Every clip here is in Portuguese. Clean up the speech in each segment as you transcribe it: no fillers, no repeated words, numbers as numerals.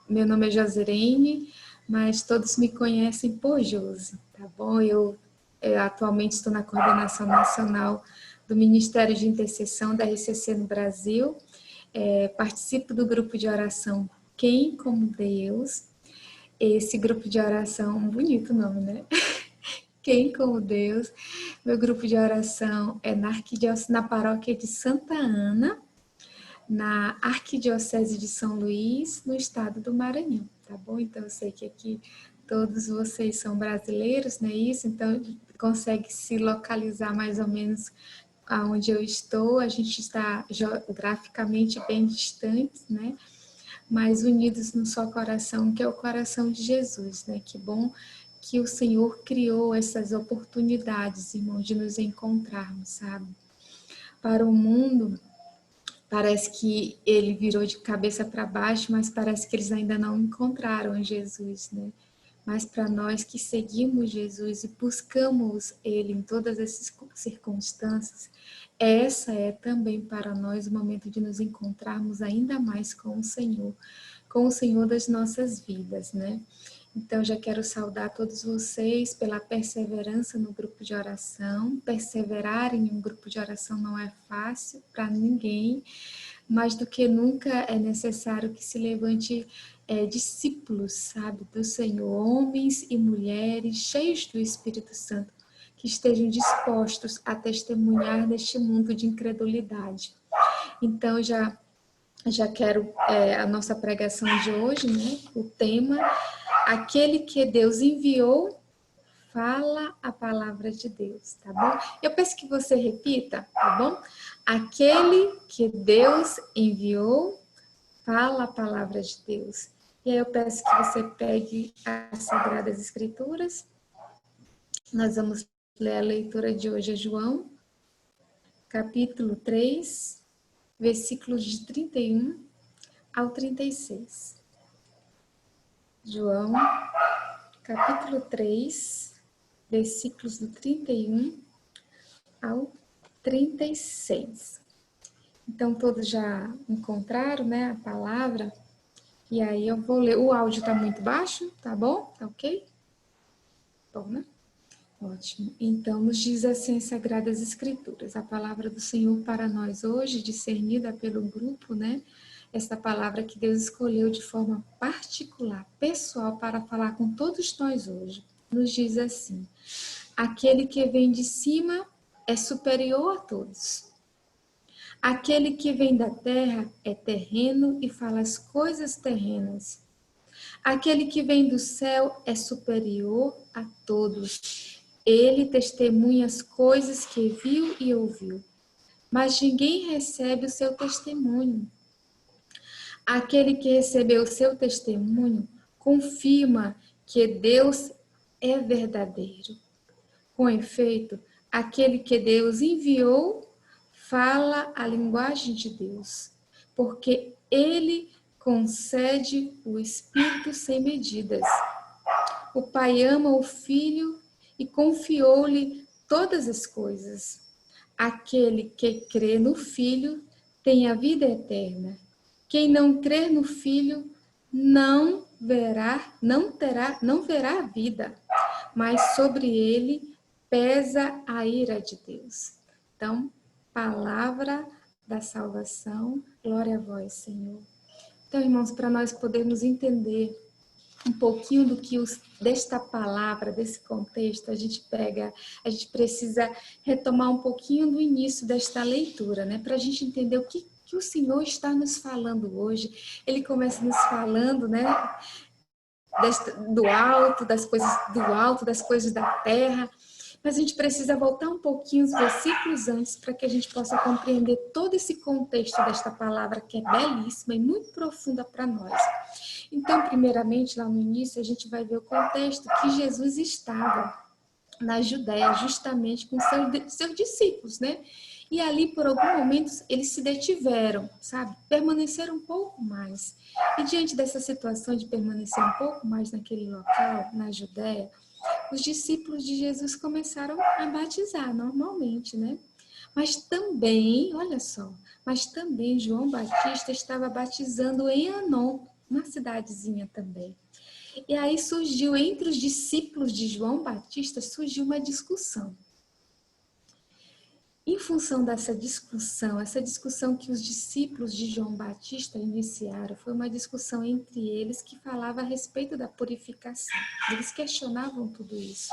Meu nome é Josirene, mas todos me conhecem por Josi, tá bom? Eu atualmente estou na coordenação nacional do Ministério de Intercessão da RCC no Brasil. Participo do grupo de oração Quem como Deus. Esse grupo de oração, um bonito nome, né? Quem como Deus. Meu grupo de oração é na paróquia de Santa Ana, na Arquidiocese de São Luís, no estado do Maranhão, tá bom? Então, eu sei que aqui todos vocês são brasileiros, não é isso? Então, consegue se localizar mais ou menos aonde eu estou. A gente está geograficamente bem distantes, né? Mas unidos num só coração, que é o coração de Jesus, né? Que bom que o Senhor criou essas oportunidades, irmão, de nos encontrarmos, sabe? Para o mundo, parece que ele virou de cabeça para baixo, mas parece que eles ainda não encontraram Jesus, né? Mas para nós que seguimos Jesus e buscamos Ele em todas essas circunstâncias, essa é também para nós o momento de nos encontrarmos ainda mais com o Senhor das nossas vidas, né? Então, já quero saudar todos vocês pela perseverança no grupo de oração. Perseverar em um grupo de oração não é fácil para ninguém. Mais do que nunca é necessário que se levante discípulos, sabe, do Senhor, homens e mulheres cheios do Espírito Santo, que estejam dispostos a testemunhar neste mundo de incredulidade. Então, já quero a nossa pregação de hoje, né? O tema: aquele que Deus enviou, fala a palavra de Deus, tá bom? Eu peço que você repita, tá bom? Aquele que Deus enviou, fala a palavra de Deus. E aí eu peço que você pegue as Sagradas Escrituras. Nós vamos ler a leitura de hoje, é João, capítulo 3, versículos de 31 ao 36. João, capítulo 3, versículos do 31 ao 36. Então, todos já encontraram, né, a palavra? E aí eu vou ler. O áudio tá muito baixo, tá bom? Tá ok? Bom, né? Ótimo. Então, nos diz assim as Sagradas Escrituras, a palavra do Senhor para nós hoje, discernida pelo grupo, né? Essa palavra que Deus escolheu de forma particular, pessoal, para falar com todos nós hoje. Nos diz assim: aquele que vem de cima é superior a todos. Aquele que vem da terra é terreno e fala as coisas terrenas. Aquele que vem do céu é superior a todos. Ele testemunha as coisas que viu e ouviu, mas ninguém recebe o seu testemunho. Aquele que recebeu o seu testemunho confirma que Deus é verdadeiro. Com efeito, aquele que Deus enviou fala a linguagem de Deus, porque ele concede o Espírito sem medidas. O Pai ama o Filho e confiou-lhe todas as coisas. Aquele que crê no Filho tem a vida eterna. Quem não crer no Filho não verá a vida, mas sobre ele pesa a ira de Deus. Então, palavra da salvação, glória a vós, Senhor. Então, irmãos, para nós podermos entender um pouquinho desta palavra, desse contexto, a gente precisa retomar um pouquinho do início desta leitura, né? Para a gente entender o que o Senhor está nos falando hoje. Ele começa nos falando, né? Do alto, das coisas da terra. Mas a gente precisa voltar um pouquinho os versículos antes para que a gente possa compreender todo esse contexto desta palavra que é belíssima e muito profunda para nós. Então, primeiramente, lá no início, a gente vai ver o contexto que Jesus estava na Judéia, justamente com seus discípulos, né? E ali, por algum momento, eles se detiveram, sabe? Permaneceram um pouco mais. E diante dessa situação de permanecer um pouco mais naquele local, na Judéia, os discípulos de Jesus começaram a batizar normalmente, né? Mas também, olha só, João Batista estava batizando em Anom, uma cidadezinha também. E aí surgiu, entre os discípulos de João Batista, surgiu uma discussão. Em função dessa discussão, essa discussão que os discípulos de João Batista iniciaram, foi uma discussão entre eles que falava a respeito da purificação. Eles questionavam tudo isso.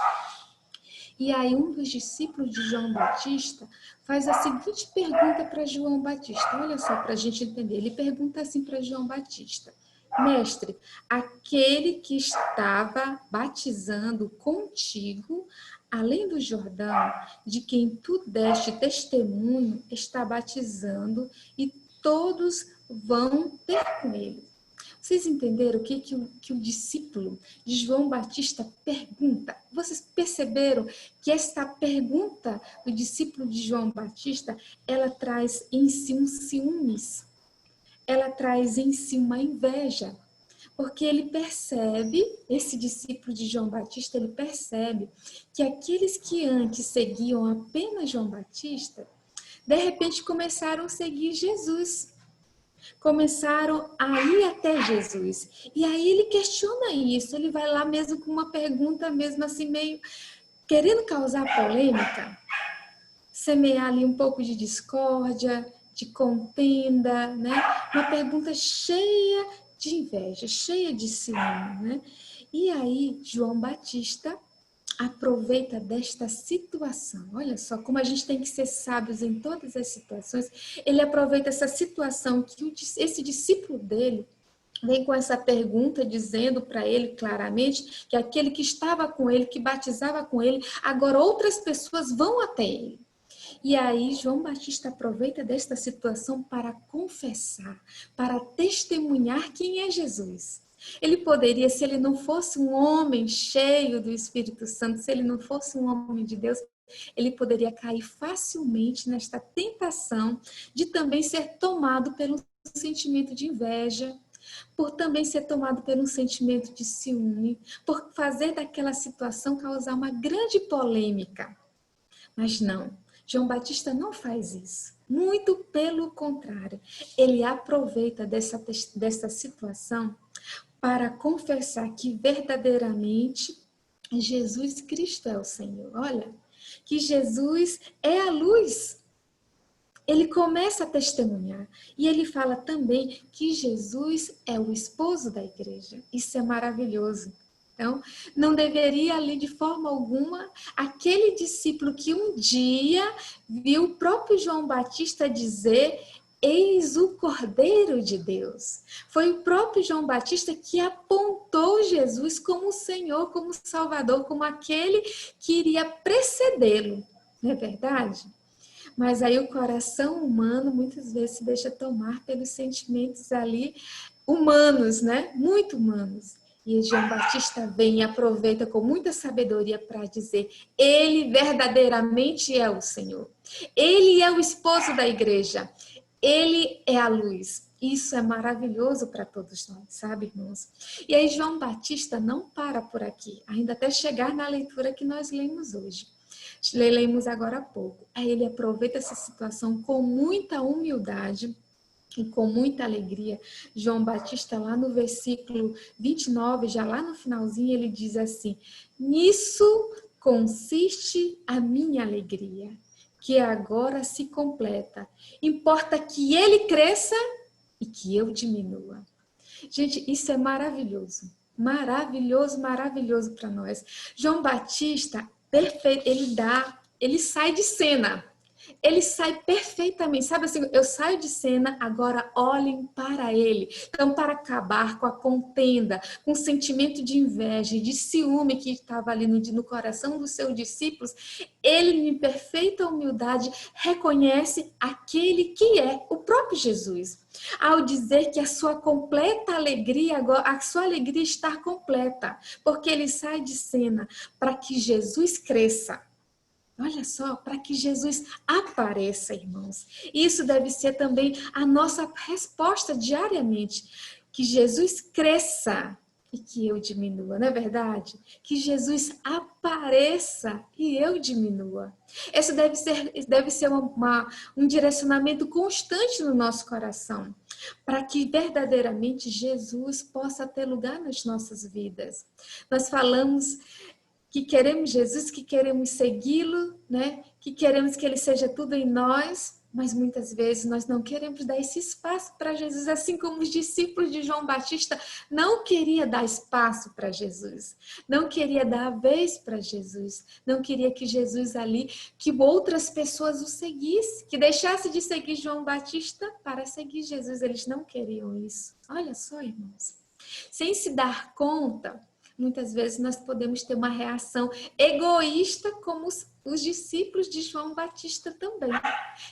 E aí um dos discípulos de João Batista faz a seguinte pergunta para João Batista. Olha só, para a gente entender. Ele pergunta assim para João Batista: Mestre, aquele que estava batizando contigo, além do Jordão, de quem tu deste testemunho, está batizando e todos vão ter com ele. Vocês entenderam o que o discípulo de João Batista pergunta? Vocês perceberam que esta pergunta do discípulo de João Batista, ela traz em si um ciúmes, ela traz em si uma inveja, porque ele percebe, esse discípulo de João Batista, ele percebe que aqueles que antes seguiam apenas João Batista, de repente começaram a seguir Jesus. Começaram a ir até Jesus. E aí ele questiona isso, ele vai lá mesmo com uma pergunta mesmo assim, meio querendo causar polêmica, semear ali um pouco de discórdia, de contenda, né? Uma pergunta cheia de inveja, cheia de ciúme, né? E aí João Batista aproveita desta situação. Olha só como a gente tem que ser sábios em todas as situações. Ele aproveita essa situação que esse discípulo dele vem com essa pergunta dizendo para ele claramente que aquele que estava com ele, que batizava com ele, agora outras pessoas vão até ele. E aí João Batista aproveita desta situação para confessar, para testemunhar quem é Jesus. Ele poderia, se ele não fosse um homem cheio do Espírito Santo, se ele não fosse um homem de Deus, ele poderia cair facilmente nesta tentação de também ser tomado pelo sentimento de inveja, por também ser tomado pelo sentimento de ciúme, por fazer daquela situação causar uma grande polêmica. Mas não, João Batista não faz isso. Muito pelo contrário, ele aproveita dessa situação para confessar que verdadeiramente Jesus Cristo é o Senhor. Olha, que Jesus é a luz. Ele começa a testemunhar. E ele fala também que Jesus é o esposo da igreja. Isso é maravilhoso. Então, não deveria ali de forma alguma aquele discípulo que um dia viu o próprio João Batista dizer: eis o Cordeiro de Deus. Foi o próprio João Batista que apontou Jesus como o Senhor, como o Salvador, como aquele que iria precedê-lo. Não é verdade? Mas aí o coração humano muitas vezes se deixa tomar pelos sentimentos ali humanos, né? Muito humanos. E João Batista vem e aproveita com muita sabedoria para dizer: ele verdadeiramente é o Senhor. Ele é o esposo da igreja. Ele é a luz. Isso é maravilhoso para todos nós, sabe, irmãos? E aí João Batista não para por aqui, ainda até chegar na leitura que nós lemos hoje. Lemos agora há pouco. Aí ele aproveita essa situação com muita humildade e com muita alegria. João Batista, lá no versículo 29, já lá no finalzinho, ele diz assim: nisso consiste a minha alegria, que agora se completa. Importa que ele cresça e que eu diminua. Gente, isso é maravilhoso. Maravilhoso, maravilhoso para nós. João Batista, perfeito, ele sai de cena. Ele sai perfeitamente, sabe assim, eu saio de cena, agora olhem para ele. Então, para acabar com a contenda, com o sentimento de inveja e de ciúme que estava ali no coração dos seus discípulos, ele, em perfeita humildade, reconhece aquele que é o próprio Jesus. Ao dizer que a sua completa alegria, a sua alegria está completa, porque ele sai de cena para que Jesus cresça. Olha só, para que Jesus apareça, irmãos. Isso deve ser também a nossa resposta diariamente. Que Jesus cresça e que eu diminua, não é verdade? Que Jesus apareça e eu diminua. Isso deve ser um direcionamento constante no nosso coração, para que verdadeiramente Jesus possa ter lugar nas nossas vidas. Nós falamos que queremos Jesus, que queremos segui-lo, né? Que queremos que ele seja tudo em nós, mas muitas vezes nós não queremos dar esse espaço para Jesus, assim como os discípulos de João Batista não queriam dar espaço para Jesus, não queria dar a vez para Jesus, não queria que Jesus ali, que outras pessoas o seguissem, que deixasse de seguir João Batista para seguir Jesus. Eles não queriam isso. Olha só, irmãos. Sem se dar conta, muitas vezes nós podemos ter uma reação egoísta como os discípulos de João Batista também.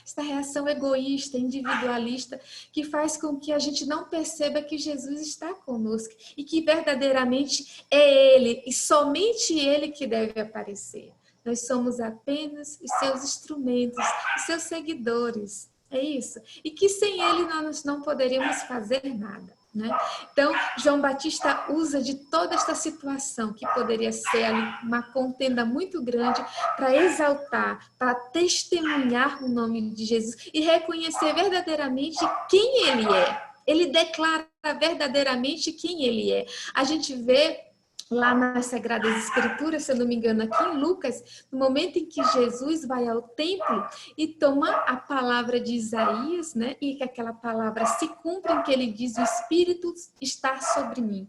Essa reação egoísta, individualista, que faz com que a gente não perceba que Jesus está conosco e que verdadeiramente é Ele e somente Ele que deve aparecer. Nós somos apenas os seus instrumentos, os seus seguidores. É isso. E que sem Ele nós não poderíamos fazer nada. Né? Então, João Batista usa de toda esta situação, que poderia ser ali uma contenda muito grande, para exaltar, para testemunhar o nome de Jesus e reconhecer verdadeiramente quem ele é. Ele declara verdadeiramente quem ele é. A gente vê lá nas Sagradas Escrituras, se eu não me engano, aqui em Lucas, no momento em que Jesus vai ao templo e toma a palavra de Isaías, né? E que aquela palavra se cumpre, em que ele diz: o Espírito está sobre mim.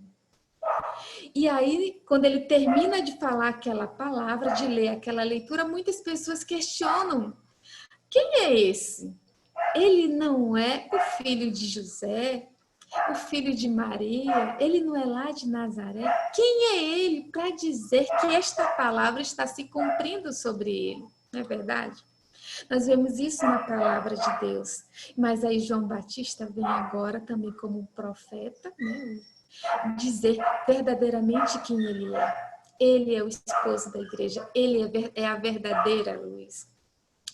E aí, quando ele termina de falar aquela palavra, de ler aquela leitura, muitas pessoas questionam: quem é esse? Ele não é o filho de José? O filho de Maria, ele não é lá de Nazaré? Quem é ele para dizer que esta palavra está se cumprindo sobre ele? Não é verdade? Nós vemos isso na palavra de Deus. Mas aí João Batista vem agora também como um profeta, né? Dizer verdadeiramente quem ele é. Ele é o esposo da igreja, ele é a verdadeira luz.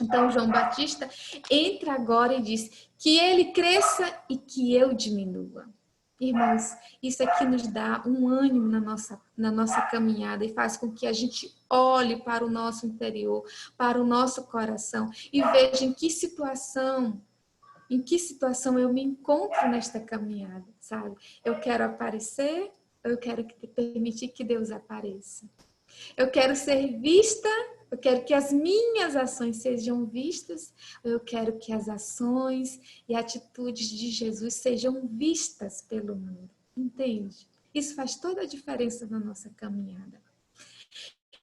Então, João Batista entra agora e diz que ele cresça e que eu diminua. Irmãos, isso aqui nos dá um ânimo na nossa caminhada e faz com que a gente olhe para o nosso interior, para o nosso coração e veja em que situação eu me encontro nesta caminhada, sabe? Eu quero aparecer, eu quero permitir que Deus apareça. Eu quero ser vista, eu quero que as minhas ações sejam vistas, eu quero que as ações e atitudes de Jesus sejam vistas pelo mundo. Entende? Isso faz toda a diferença na nossa caminhada.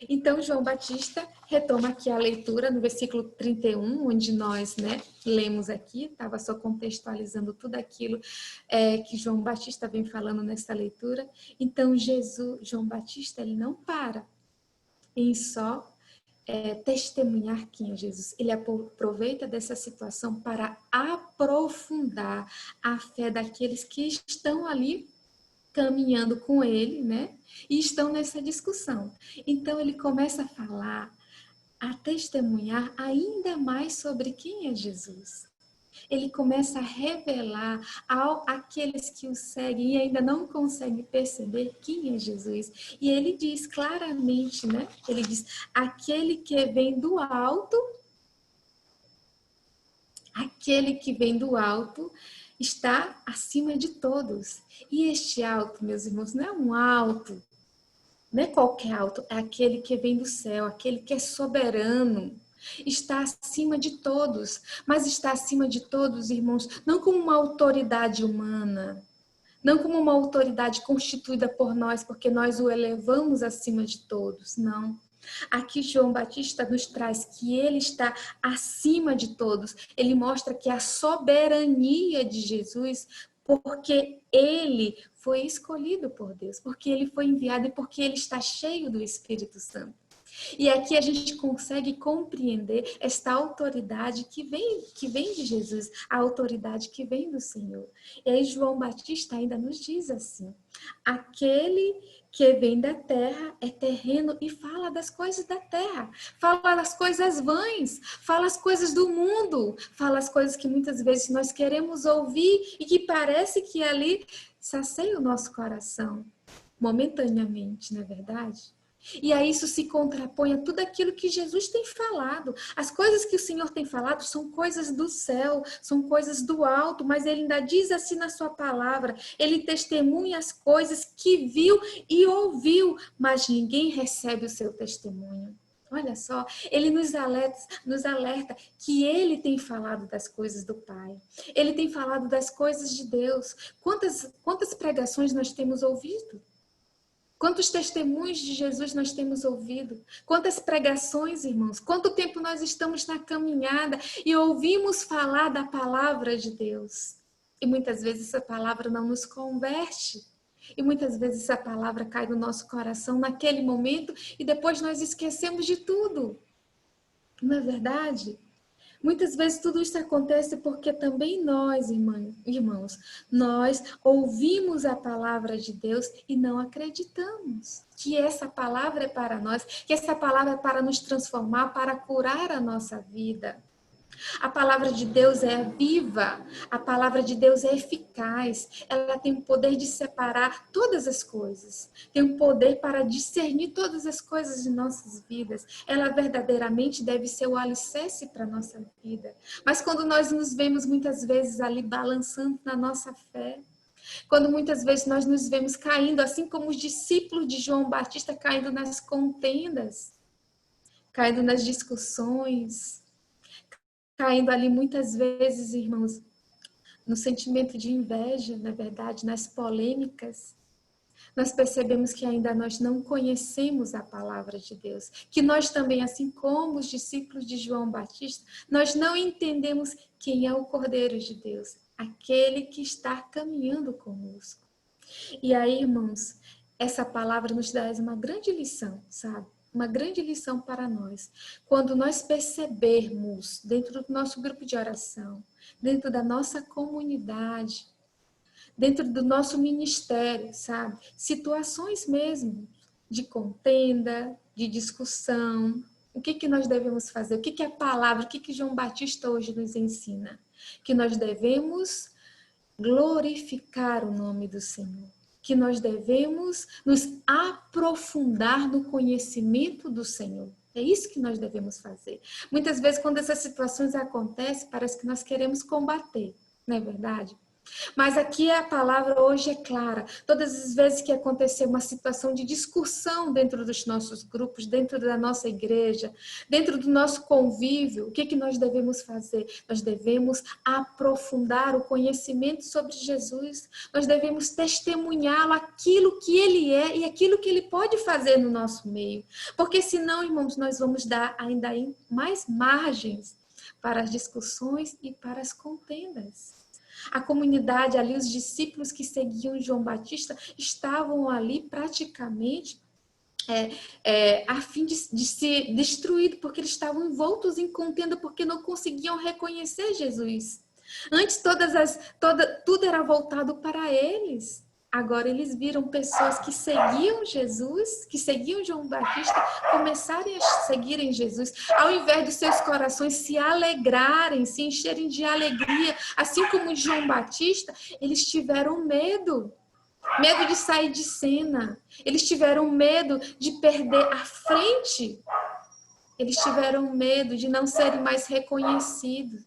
Então, João Batista retoma aqui a leitura no versículo 31, onde nós lemos aqui, estava só contextualizando tudo aquilo que João Batista vem falando nessa leitura. Então, João Batista, ele não para em só testemunhar quem é Jesus. Ele aproveita dessa situação para aprofundar a fé daqueles que estão ali caminhando com ele, né? E estão nessa discussão. Então, ele começa a falar, a testemunhar ainda mais sobre quem é Jesus. Ele começa a revelar àqueles que o seguem e ainda não conseguem perceber quem é Jesus. E ele diz claramente, né? Ele diz: aquele que vem do alto está acima de todos. E este alto, meus irmãos, não é um alto, não é qualquer alto, é aquele que vem do céu, aquele que é soberano. Está acima de todos, mas está acima de todos, irmãos, não como uma autoridade humana, não como uma autoridade constituída por nós, porque nós o elevamos acima de todos, não. Aqui João Batista nos traz que ele está acima de todos. Ele mostra que a soberania de Jesus, porque ele foi escolhido por Deus, porque ele foi enviado e porque ele está cheio do Espírito Santo. E aqui a gente consegue compreender esta autoridade que vem de Jesus, a autoridade que vem do Senhor. E aí João Batista ainda nos diz assim: aquele que vem da terra é terreno e fala das coisas da terra, fala das coisas vãs, fala as coisas do mundo, fala as coisas que muitas vezes nós queremos ouvir e que parece que ali sacia o nosso coração. momentaneamente, não é verdade? E a isso se contrapõe a tudo aquilo que Jesus tem falado. As coisas que o Senhor tem falado são coisas do céu, são coisas do alto, mas Ele ainda diz assim na sua palavra, Ele testemunha as coisas que viu e ouviu, mas ninguém recebe o seu testemunho. Olha só, Ele nos alerta que Ele tem falado das coisas do Pai. Ele tem falado das coisas de Deus. Quantas pregações nós temos ouvido? Quantos testemunhos de Jesus nós temos ouvido? Quantas pregações, irmãos? Quanto tempo nós estamos na caminhada e ouvimos falar da palavra de Deus? E muitas vezes essa palavra não nos converte. E muitas vezes essa palavra cai no nosso coração naquele momento e depois nós esquecemos de tudo. Não é verdade? Muitas vezes tudo isso acontece porque também nós, irmãos, nós ouvimos a palavra de Deus e não acreditamos que essa palavra é para nós, que essa palavra é para nos transformar, para curar a nossa vida. A palavra de Deus é viva, a palavra de Deus é eficaz, ela tem o poder de separar todas as coisas, tem o poder para discernir todas as coisas de nossas vidas. Ela verdadeiramente deve ser o alicerce para a nossa vida. Mas quando nós nos vemos muitas vezes ali balançando na nossa fé, quando muitas vezes nós nos vemos caindo, assim como os discípulos de João Batista caindo nas contendas, caindo nas discussões, caindo ali muitas vezes, irmãos, no sentimento de inveja, na verdade, nas polêmicas, nós percebemos que ainda nós não conhecemos a palavra de Deus, que nós também, assim como os discípulos de João Batista, nós não entendemos quem é o Cordeiro de Deus, aquele que está caminhando conosco. E aí, irmãos, essa palavra nos dá uma grande lição, sabe? Uma grande lição para nós. Quando nós percebermos dentro do nosso grupo de oração, dentro da nossa comunidade, dentro do nosso ministério, sabe? Situações mesmo de contenda, de discussão. O que nós devemos fazer? O que a palavra, o que João Batista hoje nos ensina? Que nós devemos glorificar o nome do Senhor. Que nós devemos nos aprofundar no conhecimento do Senhor. É isso que nós devemos fazer. Muitas vezes, quando essas situações acontecem, parece que nós queremos combater, não é verdade? Mas aqui a palavra hoje é clara. Todas as vezes que acontecer uma situação de discussão dentro dos nossos grupos, dentro da nossa igreja, dentro do nosso convívio, o que nós devemos fazer? Nós devemos aprofundar o conhecimento sobre Jesus. Nós devemos testemunhá-lo, aquilo que ele é e aquilo que ele pode fazer no nosso meio. Porque senão, irmãos, nós vamos dar ainda mais margens para as discussões e para as contendas. A comunidade ali, os discípulos que seguiam João Batista, estavam ali praticamente a fim de ser destruídos, porque eles estavam envoltos em contenda, porque não conseguiam reconhecer Jesus. Antes tudo era voltado para eles. Agora eles viram pessoas que seguiam Jesus, que seguiam João Batista, começarem a seguirem Jesus. Ao invés dos seus corações se alegrarem, se encherem de alegria, assim como João Batista, eles tiveram medo. Medo de sair de cena. Eles tiveram medo de perder a frente. Eles tiveram medo de não serem mais reconhecidos.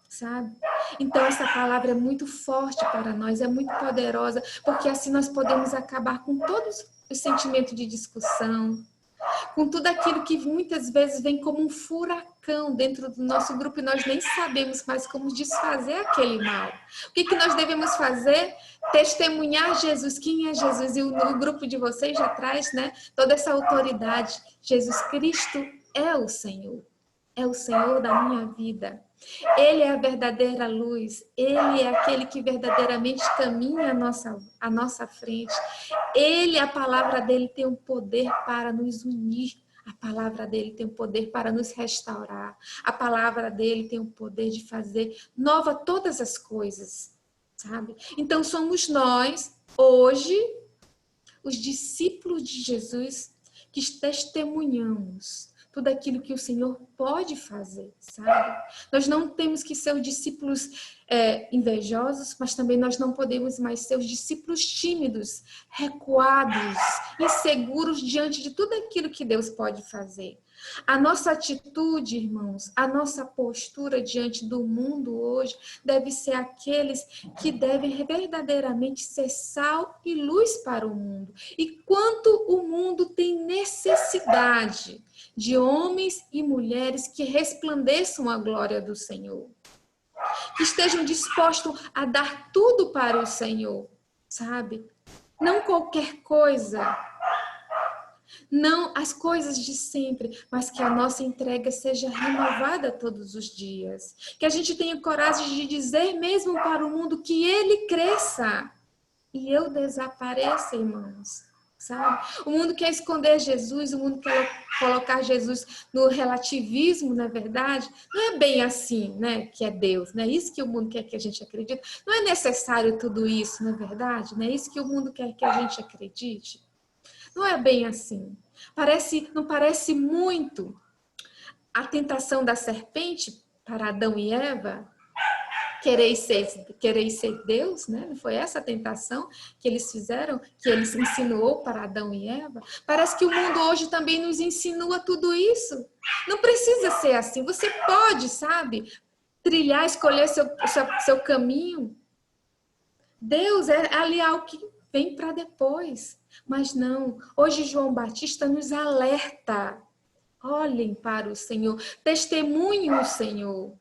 Sabe? Então essa palavra é muito forte para nós, é muito poderosa, porque assim nós podemos acabar com todos os sentimentos de discussão, com tudo aquilo que muitas vezes vem como um furacão dentro do nosso grupo e nós nem sabemos mais como desfazer aquele mal. O que nós devemos fazer? Testemunhar Jesus. Quem é Jesus? E o grupo de vocês já traz, né, toda essa autoridade. Jesus Cristo é o Senhor. É o Senhor da minha vida. Ele é a verdadeira luz. Ele é aquele que verdadeiramente caminha à nossa frente. Ele, a palavra dele tem o poder para nos unir. A palavra dele tem o poder para nos restaurar. A palavra dele tem o poder de fazer nova todas as coisas, sabe? Então somos nós, hoje, os discípulos de Jesus, que testemunhamos tudo aquilo que o Senhor pode fazer, sabe? Nós não temos que ser os discípulos invejosos, mas também nós não podemos mais ser os discípulos tímidos, recuados, inseguros diante de tudo aquilo que Deus pode fazer. A nossa atitude, irmãos, a nossa postura diante do mundo hoje deve ser aqueles que devem verdadeiramente ser sal e luz para o mundo. E quanto o mundo tem necessidade de homens e mulheres que resplandeçam a glória do Senhor, que estejam dispostos a dar tudo para o Senhor, sabe? Não qualquer coisa, não as coisas de sempre, mas que a nossa entrega seja renovada todos os dias. Que a gente tenha coragem de dizer mesmo para o mundo que ele cresça e eu desapareça, irmãos. Sabe? O mundo quer esconder Jesus, o mundo quer colocar Jesus no relativismo, na verdade. Não é bem assim, né, que é Deus, não é isso que o mundo quer que a gente acredite. Não é necessário tudo isso, na verdade, não é isso que o mundo quer que a gente acredite. Não é bem assim. Não parece muito a tentação da serpente para Adão e Eva? Quereis ser Deus, né? Não foi essa a tentação que eles fizeram, que eles ensinou para Adão e Eva? Parece que o mundo hoje também nos insinua tudo isso. Não precisa ser assim. Você pode, sabe, trilhar, escolher seu caminho. Deus é ali algo que vem para depois. Mas não, hoje João Batista nos alerta. Olhem para o Senhor, testemunhem o Senhor.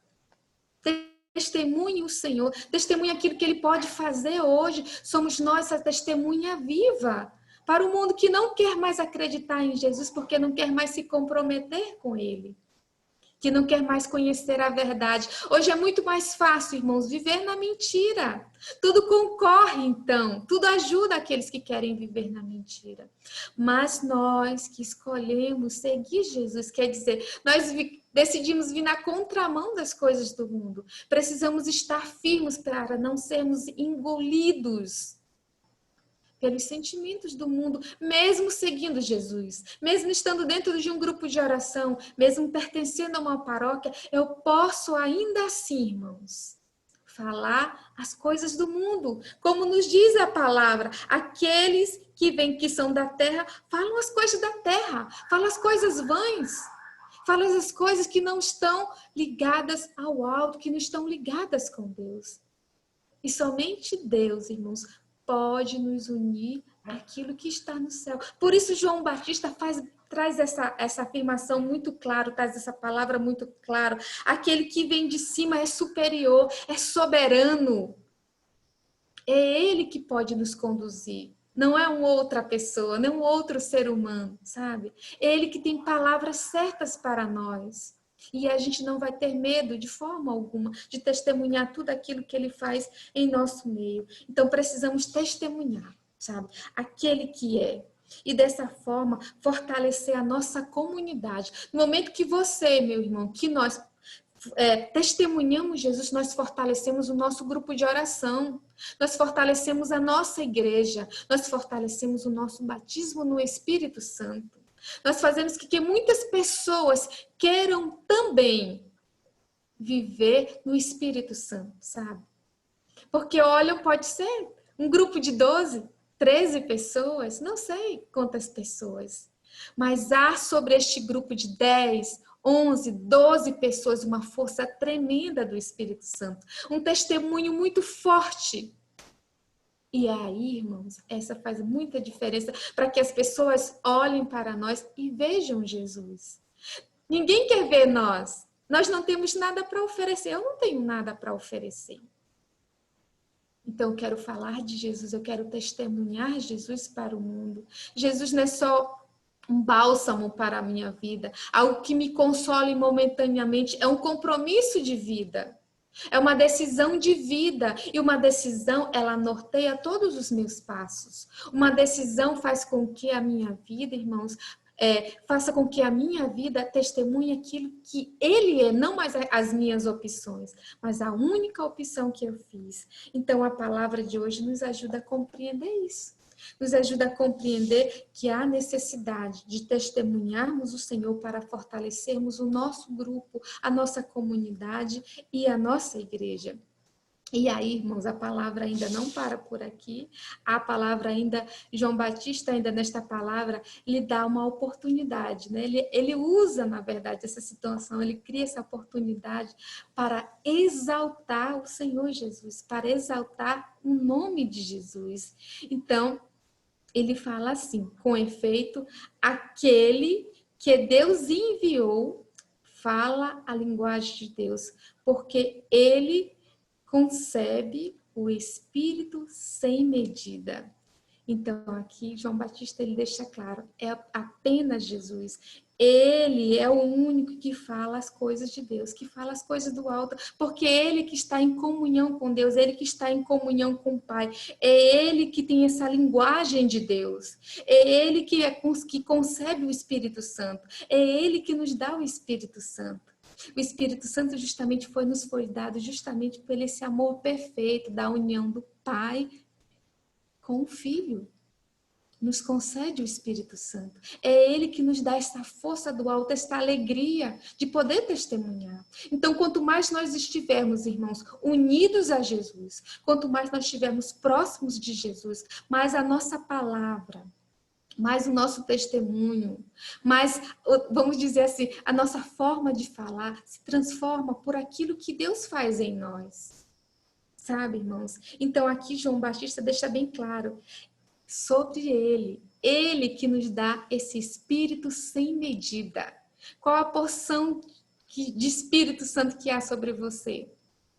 Testemunhe o Senhor, testemunhe aquilo que Ele pode fazer hoje. Somos nós essa testemunha viva para o mundo que não quer mais acreditar em Jesus porque não quer mais se comprometer com Ele, que não quer mais conhecer a verdade. Hoje é muito mais fácil, irmãos, viver na mentira. Tudo concorre, então, tudo ajuda aqueles que querem viver na mentira. Mas nós que escolhemos seguir Jesus, quer dizer, nós decidimos vir na contramão das coisas do mundo. Precisamos estar firmes para não sermos engolidos pelos sentimentos do mundo, mesmo seguindo Jesus, mesmo estando dentro de um grupo de oração, mesmo pertencendo a uma paróquia, eu posso ainda assim, irmãos, falar as coisas do mundo, como nos diz a palavra, aqueles que são da terra, falam as coisas da terra, falam as coisas vãs, falam as coisas que não estão ligadas ao alto, que não estão ligadas com Deus. E somente Deus, irmãos, pode nos unir àquilo que está no céu. Por isso João Batista traz essa afirmação muito clara, traz essa palavra muito clara. Aquele que vem de cima é superior, é soberano. É Ele que pode nos conduzir. Não é uma outra pessoa, não é um outro ser humano, sabe? É Ele que tem palavras certas para nós. E a gente não vai ter medo de forma alguma de testemunhar tudo aquilo que Ele faz em nosso meio. Então precisamos testemunhar, sabe? Aquele que é. E dessa forma fortalecer a nossa comunidade. No momento que você, meu irmão, que nós testemunhamos Jesus, nós fortalecemos o nosso grupo de oração, nós fortalecemos a nossa igreja, nós fortalecemos o nosso batismo no Espírito Santo. Nós fazemos que muitas pessoas queiram também viver no Espírito Santo, sabe? Porque, olha, pode ser um grupo de 12, 13 pessoas, não sei quantas pessoas, mas há sobre este grupo de 10, 11, 12 pessoas uma força tremenda do Espírito Santo, um testemunho muito forte. E aí, irmãos, essa faz muita diferença para que as pessoas olhem para nós e vejam Jesus. Ninguém quer ver nós. Nós não temos nada para oferecer. Eu não tenho nada para oferecer. Então, eu quero falar de Jesus, eu quero testemunhar Jesus para o mundo. Jesus não é só um bálsamo para a minha vida, algo que me console momentaneamente, é um compromisso de vida. É uma decisão de vida, e uma decisão, ela norteia todos os meus passos. Uma decisão faz com que a minha vida, irmãos, faça com que a minha vida testemunhe aquilo que Ele é, não mais as minhas opções, mas a única opção que eu fiz. Então, a palavra de hoje nos ajuda a compreender isso. Nos ajuda a compreender que há necessidade de testemunharmos o Senhor para fortalecermos o nosso grupo, a nossa comunidade e a nossa igreja. E aí, irmãos, a palavra ainda não para por aqui. A palavra ainda, João Batista ainda nesta palavra, lhe dá uma oportunidade, né? Ele usa, na verdade, essa situação, ele cria essa oportunidade para exaltar o Senhor Jesus, para exaltar o nome de Jesus. Então, ele fala assim, com efeito, aquele que Deus enviou fala a linguagem de Deus, porque ele concebe o Espírito sem medida. Então, aqui, João Batista, ele deixa claro, é apenas Jesus. Ele é o único que fala as coisas de Deus, que fala as coisas do alto, porque é ele que está em comunhão com Deus, ele que está em comunhão com o Pai, é ele que tem essa linguagem de Deus, é ele que concebe o Espírito Santo, é ele que nos dá o Espírito Santo. O Espírito Santo justamente nos foi dado justamente por esse amor perfeito da união do Pai com o Filho. Nos concede o Espírito Santo. É Ele que nos dá essa força do alto, essa alegria de poder testemunhar. Então, quanto mais nós estivermos, irmãos, unidos a Jesus, quanto mais nós estivermos próximos de Jesus, mais a nossa palavra, mais o nosso testemunho, mais, vamos dizer assim, a nossa forma de falar se transforma por aquilo que Deus faz em nós. Sabe, irmãos? Então, aqui João Batista deixa bem claro sobre ele que nos dá esse Espírito sem medida. Qual a porção de Espírito Santo que há sobre você?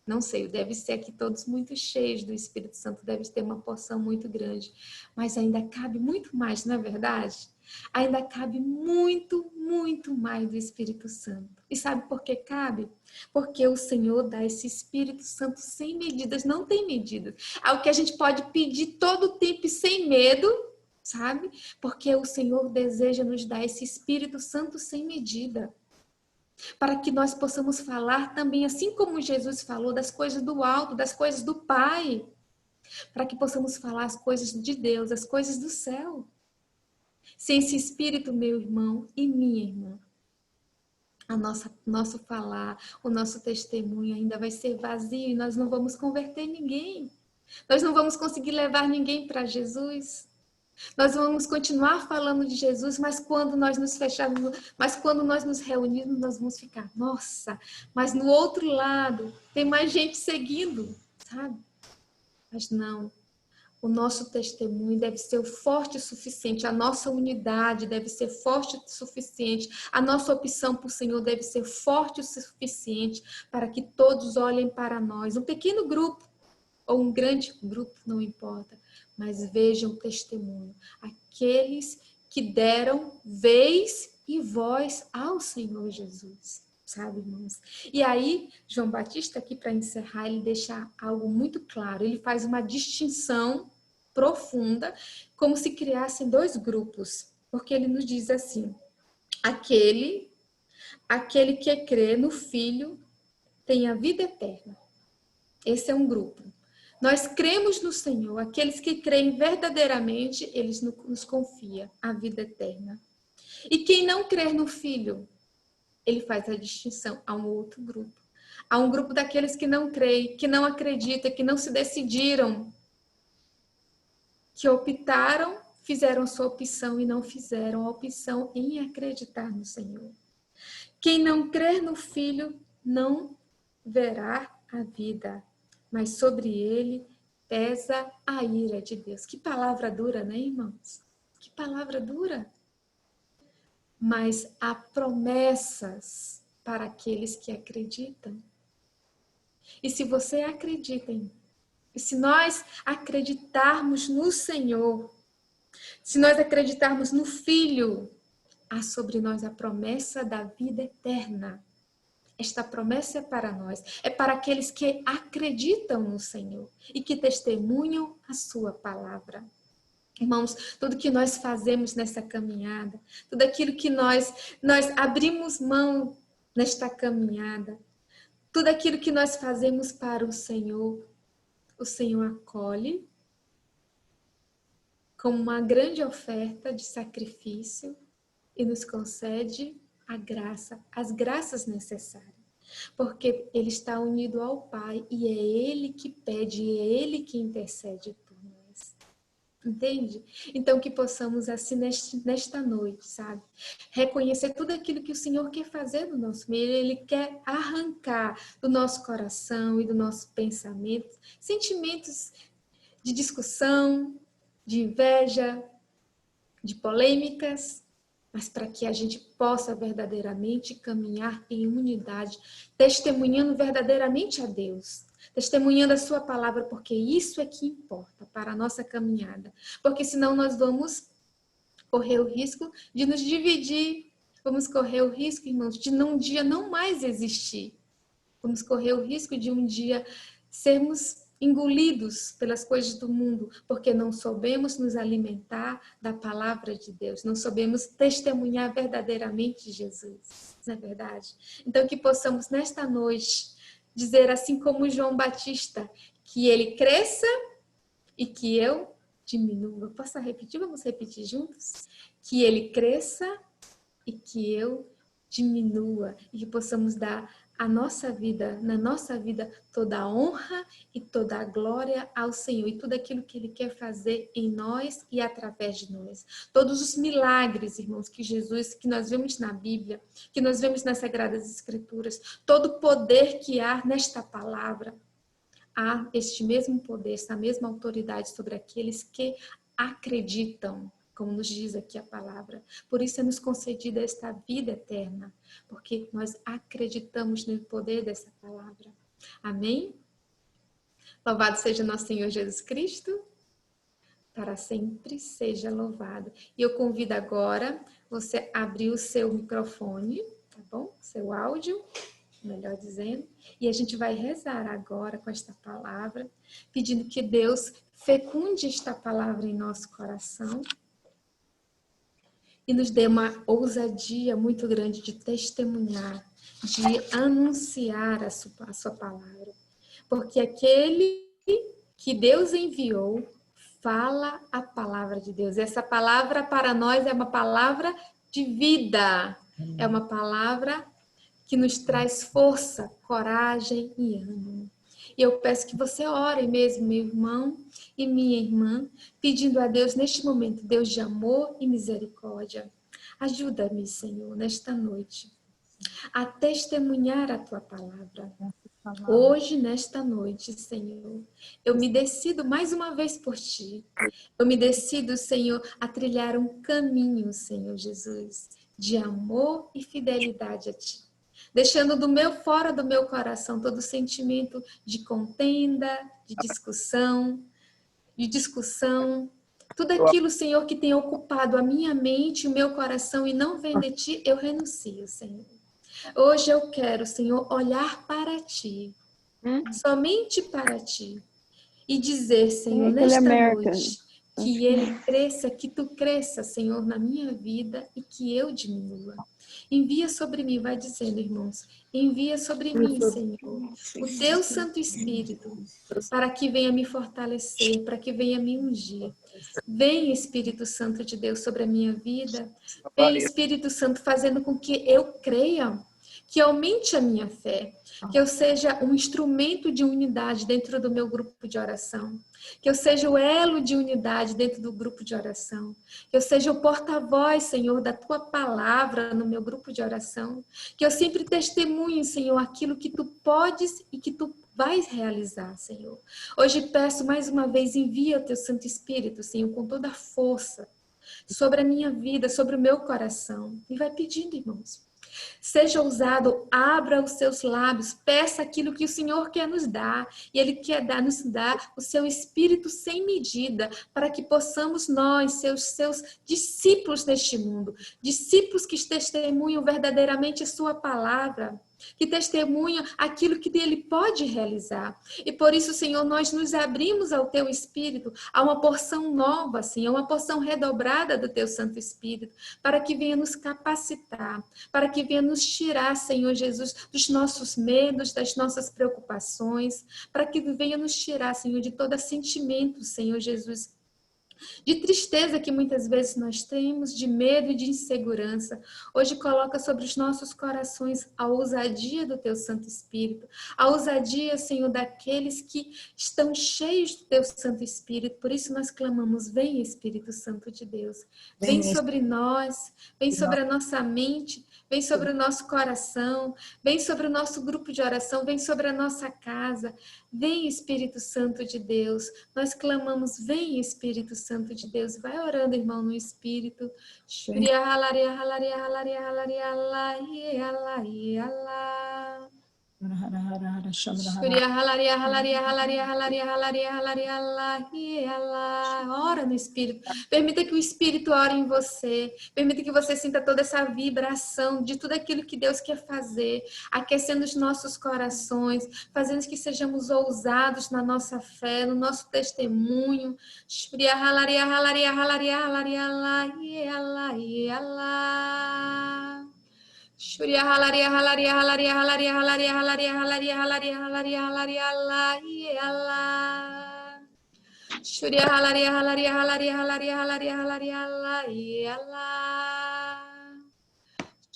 Não sei, deve ser aqui todos muito cheios do Espírito Santo, deve ter uma porção muito grande, mas ainda cabe muito mais, não é verdade? Ainda cabe muito, muito mais do Espírito Santo. E sabe por que cabe? Porque o Senhor dá esse Espírito Santo sem medidas, não tem medidas. Algo que a gente pode pedir todo o tempo e sem medo, sabe? Porque o Senhor deseja nos dar esse Espírito Santo sem medida, para que nós possamos falar também, assim como Jesus falou, das coisas do alto, das coisas do Pai, para que possamos falar as coisas de Deus, as coisas do céu. Sem esse Espírito, meu irmão e minha irmã, nosso falar, o nosso testemunho ainda vai ser vazio e nós não vamos converter ninguém. Nós não vamos conseguir levar ninguém para Jesus. Nós vamos continuar falando de Jesus, mas quando nós nos fecharmos, mas quando nós nos reunirmos, nós vamos ficar, nossa, mas no outro lado tem mais gente seguindo, sabe? Mas não. O nosso testemunho deve ser forte o suficiente, a nossa unidade deve ser forte o suficiente, a nossa opção por Senhor deve ser forte o suficiente para que todos olhem para nós. Um pequeno grupo ou um grande grupo, não importa, mas vejam o testemunho. Aqueles que deram vez e voz ao Senhor Jesus. Sabe, irmãos? E aí, João Batista, aqui para encerrar, ele deixa algo muito claro. Ele faz uma distinção profunda, como se criassem dois grupos. Porque ele nos diz assim, aquele que crê no Filho tem a vida eterna. Esse é um grupo. Nós cremos no Senhor, aqueles que creem verdadeiramente, eles nos confia a vida eterna. E quem não crer no Filho, ele faz a distinção a um outro grupo. Há um grupo daqueles que não creem, que não acreditam, que não se decidiram, que optaram, fizeram sua opção e não fizeram a opção em acreditar no Senhor. Quem não crer no Filho não verá a vida, mas sobre ele pesa a ira de Deus. Que palavra dura, né, irmãos? Que palavra dura. Mas há promessas para aqueles que acreditam. E se você acredita, e se nós acreditarmos no Senhor, se nós acreditarmos no Filho, há sobre nós a promessa da vida eterna. Esta promessa é para nós, é para aqueles que acreditam no Senhor e que testemunham a sua palavra. Irmãos, tudo que nós fazemos nessa caminhada, tudo aquilo que nós abrimos mão nesta caminhada, tudo aquilo que nós fazemos para o Senhor acolhe como uma grande oferta de sacrifício e nos concede a graça, as graças necessárias. Porque ele está unido ao Pai e é ele que pede, e é ele que intercede por nós. Entende? Então que possamos assim nesta noite, sabe? Reconhecer tudo aquilo que o Senhor quer fazer no nosso meio. Ele quer arrancar do nosso coração e do nosso pensamento sentimentos de discussão, de inveja, de polêmicas, mas para que a gente possa verdadeiramente caminhar em unidade, testemunhando verdadeiramente a Deus, testemunhando a sua palavra, porque isso é que importa para a nossa caminhada. Porque senão nós vamos correr o risco de nos dividir, vamos correr o risco, irmãos, de um dia não mais existir. Vamos correr o risco de um dia sermos engolidos pelas coisas do mundo, porque não soubemos nos alimentar da palavra de Deus, não soubemos testemunhar verdadeiramente Jesus, não é verdade? Então que possamos nesta noite dizer assim como João Batista, que ele cresça e que eu diminua. Posso repetir? Vamos repetir juntos? Que ele cresça e que eu diminua, e que possamos dar a nossa vida, na nossa vida, toda a honra e toda a glória ao Senhor e tudo aquilo que Ele quer fazer em nós e através de nós. Todos os milagres, irmãos, que Jesus, que nós vemos na Bíblia, que nós vemos nas Sagradas Escrituras, todo o poder que há nesta palavra, há este mesmo poder, esta mesma autoridade sobre aqueles que acreditam, como nos diz aqui a palavra. Por isso é nos concedida esta vida eterna, porque nós acreditamos no poder dessa palavra. Amém? Louvado seja nosso Senhor Jesus Cristo, para sempre seja louvado. E eu convido agora você a abrir o seu microfone, tá bom? Seu áudio, melhor dizendo, e a gente vai rezar agora com esta palavra, pedindo que Deus fecunde esta palavra em nosso coração, e nos dê uma ousadia muito grande de testemunhar, de anunciar a sua palavra. Porque aquele que Deus enviou fala a palavra de Deus. E essa palavra para nós é uma palavra de vida. É uma palavra que nos traz força, coragem e ânimo. E eu peço que você ore mesmo, meu irmão e minha irmã, pedindo a Deus neste momento, Deus de amor e misericórdia. Ajuda-me, Senhor, nesta noite, a testemunhar a Tua palavra. Hoje, nesta noite, Senhor, eu me decido mais uma vez por Ti. Eu me decido, Senhor, a trilhar um caminho, Senhor Jesus, de amor e fidelidade a Ti. Deixando fora do meu coração todo sentimento de contenda, de discussão, tudo aquilo, Senhor, que tem ocupado a minha mente, o meu coração e não vem de Ti, eu renuncio, Senhor. Hoje eu quero, Senhor, olhar para Ti, somente para Ti, e dizer, Senhor, nesta noite, que Ele cresça, que Tu cresça, Senhor, na minha vida e que eu diminua. Envia sobre mim, vai dizendo, irmãos, envia sobre mim, Senhor, o Teu Santo Espírito, para que venha me fortalecer, para que venha me ungir. Vem, Espírito Santo de Deus, sobre a minha vida. Vem, Espírito Santo, fazendo com que eu creia, que aumente a minha fé, que eu seja um instrumento de unidade dentro do meu grupo de oração, que eu seja o elo de unidade dentro do grupo de oração, que eu seja o porta-voz, Senhor, da Tua palavra no meu grupo de oração, que eu sempre testemunhe, Senhor, aquilo que Tu podes e que Tu vais realizar, Senhor. Hoje peço mais uma vez, envia o Teu Santo Espírito, Senhor, com toda a força sobre a minha vida, sobre o meu coração. E vai pedindo, irmãos. Seja ousado, abra os seus lábios, peça aquilo que o Senhor quer nos dar. E Ele quer nos dar o seu Espírito sem medida, para que possamos nós, seus discípulos neste mundo, discípulos que testemunham verdadeiramente a sua palavra, que testemunham aquilo que Ele pode realizar. E por isso, Senhor, nós nos abrimos ao Teu Espírito, a uma porção nova, Senhor, uma porção redobrada do Teu Santo Espírito, para que venha nos capacitar, para que venha nos tirar, Senhor Jesus, dos nossos medos, das nossas preocupações, para que venha nos tirar, Senhor, de todo sentimento, Senhor Jesus, de tristeza que muitas vezes nós temos, de medo e de insegurança. Hoje coloca sobre os nossos corações a ousadia do Teu Santo Espírito, a ousadia, Senhor, daqueles que estão cheios do Teu Santo Espírito. Por isso nós clamamos, vem Espírito Santo de Deus, vem sobre nós, vem sobre a nossa mente, vem sobre o nosso coração, vem sobre o nosso grupo de oração, vem sobre a nossa casa. Vem Espírito Santo de Deus. Nós clamamos, vem Espírito Santo de Deus. Vai orando, irmão, no Espírito. Ora no Espírito. Permita que o Espírito ore em você. Permita que você sinta toda essa vibração de tudo aquilo que Deus quer fazer, aquecendo os nossos corações, fazendo que sejamos ousados na nossa fé, no nosso testemunho. Shuria halaria halaria halaria halaria halaria halaria halaria halaria halaria halaria halaria Shuria halaria halaria halaria halaria halaria halaria halaria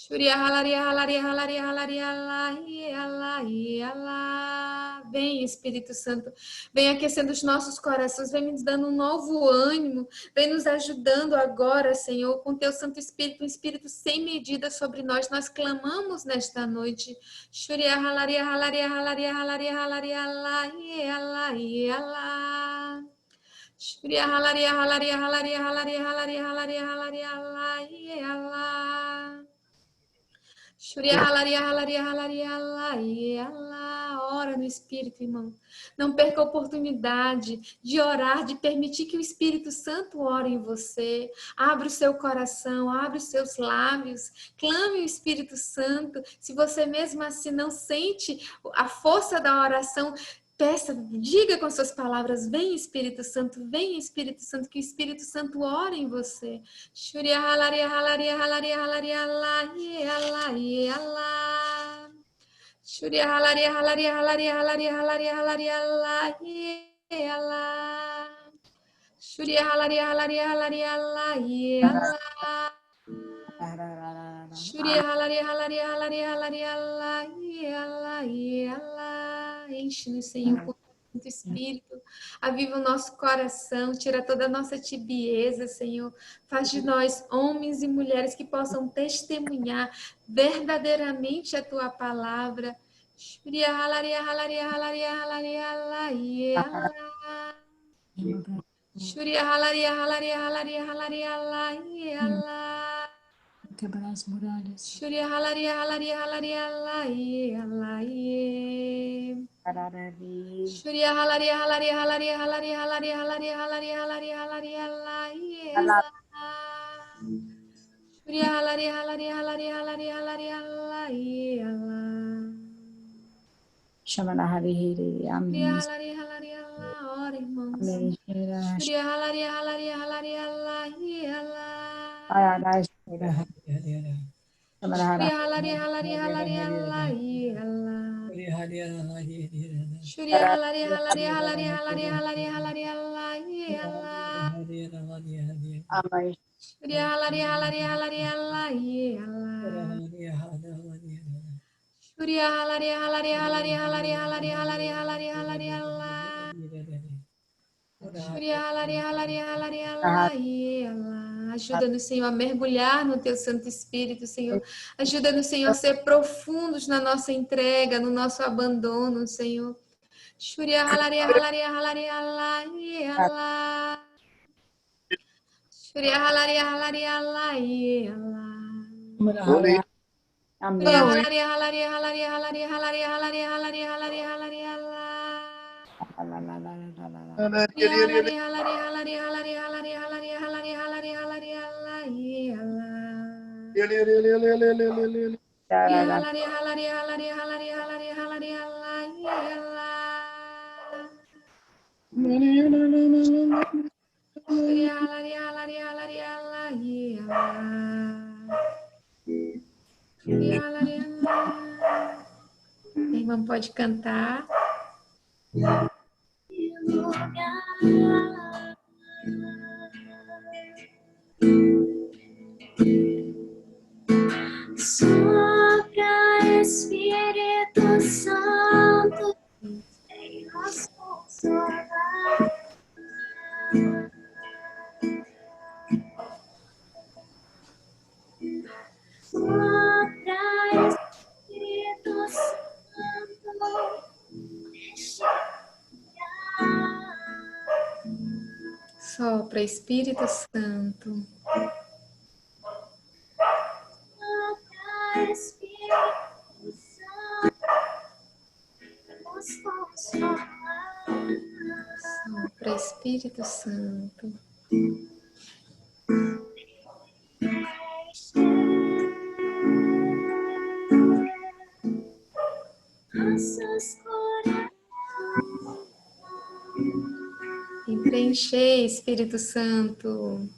Shuria halaria halaria halaria halaria halaria. Vem Espírito Santo, vem aquecendo os nossos corações, vem nos dando um novo ânimo, vem nos ajudando agora, Senhor, com Teu Santo Espírito, um Espírito sem medida sobre nós. Nós clamamos nesta noite. Shuria halaria halaria halaria halaria halaria halaria. Shuria halaria halaria halaria halaria halaria halaria halaria halaria. Shuria halaria halaria halaria halaria. Ora no Espírito, irmão. Não perca a oportunidade de orar, de permitir que o Espírito Santo ore em você. Abre o seu coração, abre os seus lábios. Clame o Espírito Santo. Se você mesmo assim não sente a força da oração, peça, diga com suas palavras, vem Espírito Santo, que o Espírito Santo ore em você. Shuria halaria halaria halaria halaria halaria. Shuria halaria halaria halaria halaria halaria halaria. Shuria halaria halaria halaria halaria. Shuria halaria halaria halaria halaria halaria. Enche-nos, Senhor, com o Santo Espírito. Aviva o nosso coração, tira toda a nossa tibieza, Senhor. Faz de nós homens e mulheres que possam testemunhar verdadeiramente a Tua palavra. Shuria halaria halaria halaria halaria halaria. Shuria halaria halaria halaria halaria halaria. Quebrar as muralhas. Shuria halaria halaria halaria halaria. Shuria halaria halaria halaria halaria halaria halaria halaria halaria halaria halaria. Shuria halaria halaria halaria halaria halaria halaria. Chama na Harihiri. Amém. Shuria halaria halaria halaria. Ora, irmãos. Shuria halaria halaria halaria halaria. Shuria halaria halaria halaria halaria. Shuria halaria halaria halaria halaria halaria halaria halaria. Shuria halaria halaria halaria halaria. Shuria halaria halaria halaria halaria halaria halaria halaria halaria. Shuria halaria halaria halaria halaria. Ajuda-nos, Senhor, a mergulhar no Teu Santo Espírito, Senhor. Ajuda-nos, Senhor, a ser profundos na nossa entrega, no nosso abandono, Senhor. Shuria halaria halaria halaria halaria. Shuria halaria halaria halaria. Amém. Halaria halaria halaria halaria halaria halaria halaria halaria halaria. Halaria halaria halaria halaria halaria halaria halaria halaria halaria halaria. Halaria halaria halaria halaria halaria halaria halaria. Shuria halaria halaria halaria halaria. Shuria halaria. A irmã pode cantar. Sopra, Espírito Santo. Sopra, Espírito Santo. E preencher, Espírito Santo.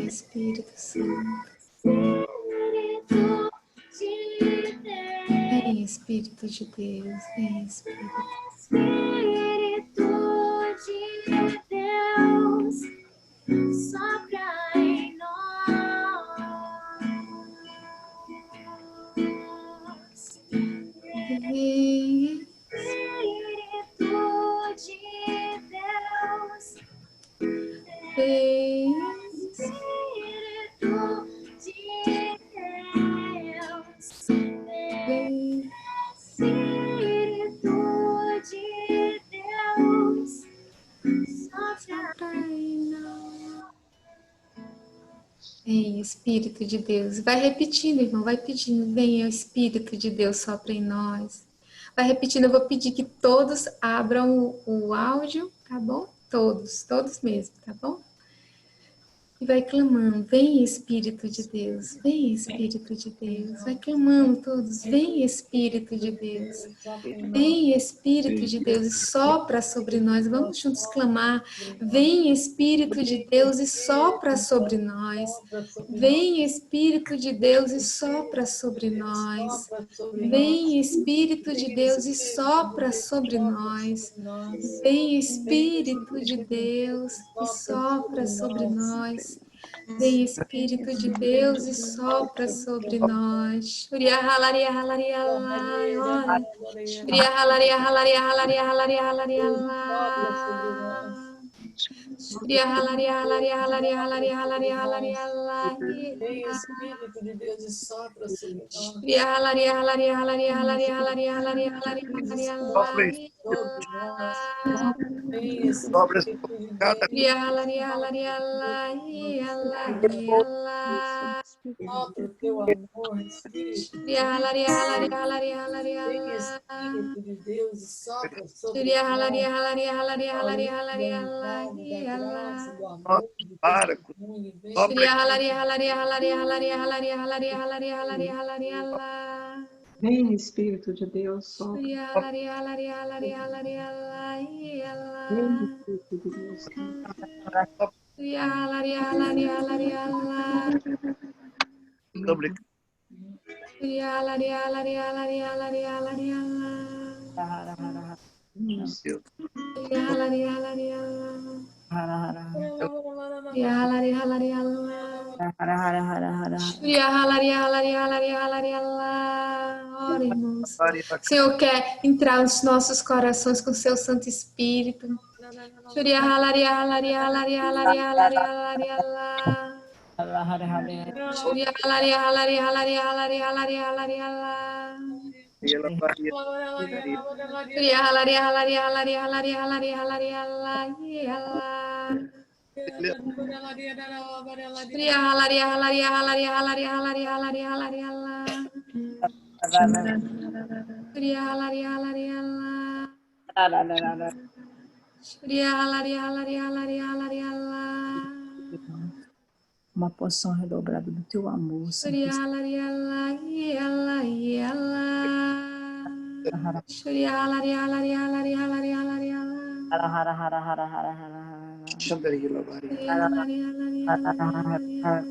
Espírito Santo. Vem, Espírito de Deus. Vem, Espírito. Espírito de Deus, sopra em nós. Vem, Espírito de Deus, vem, Espírito de Deus, vem. Espírito de Deus, Sopra em nós. Vem, Espírito de Deus. Vai repetindo, irmão. Vai pedindo. Vem, Espírito de Deus, sopra em nós. Vai repetindo. Eu vou pedir que todos abram o áudio, tá bom? Todos mesmo, tá bom? E vai clamando, vem Espírito de Deus, vem Espírito de Deus. Vai clamando todos, vem Espírito de Deus. Vem Espírito de Deus e sopra sobre nós. Vamos juntos clamar. Vem Espírito de Deus e sopra sobre nós. Vem Espírito de Deus e sopra sobre nós. Vem Espírito de Deus e sopra sobre nós. Vem Espírito de Deus e sopra sobre nós. Vem Espírito de Deus e sopra sobre nós. Uria halaria halaria lai, ora. Uria halaria halaria halaria halaria halaria lai. Uria halaria halaria halaria halaria halaria halaria lai. Vem Espírito de Deus e sopra sobre nós. Uria halaria halaria halaria halaria halaria halaria halaria halaria lai. Todos nós. Vem Espírito de Deus. Uria halaria halaria lai, halaria lai. Sopra o teu amor, Espírito. Uria halaria halaria halaria halaria Vem lai. Espírito de Deus e sopra sobre Uria nós. halaria halaria halaria halaria halaria Da lai, graça, lai. do amor, do testemunho. Vem Uria halaria halaria halaria halaria halaria halaria halaria halaria halaria lai. Vem, Espírito de Deus, sopra. Uria halaria halaria halaria halaria lai, Vem, lai. Espírito de Deus, Uria halaria halaria halaria lai. Uria halaria halaria halaria halaria halaria lai. Uria halaria halaria lai. Uria halaria halaria lai. Uria halaria halaria halaria halaria lai. Ora, irmãos. O Senhor quer entrar nos nossos corações com seu Santo Espírito. Uria halaria halaria halaria halaria halaria halaria lai. Uria halaria halaria halaria halaria halaria halaria lai. Uria halaria halaria halaria halaria halaria halaria lai. Uria halaria halaria halaria halaria halaria halaria halaria lai. Uria halaria halaria lai. Uria halaria halaria halaria halaria lai. Uma porção redobrada do teu amor, Santo Uria halaria lai, lai, lai. Uria halaria halaria halaria halaria halaria lai. Uria halaria halaria halaria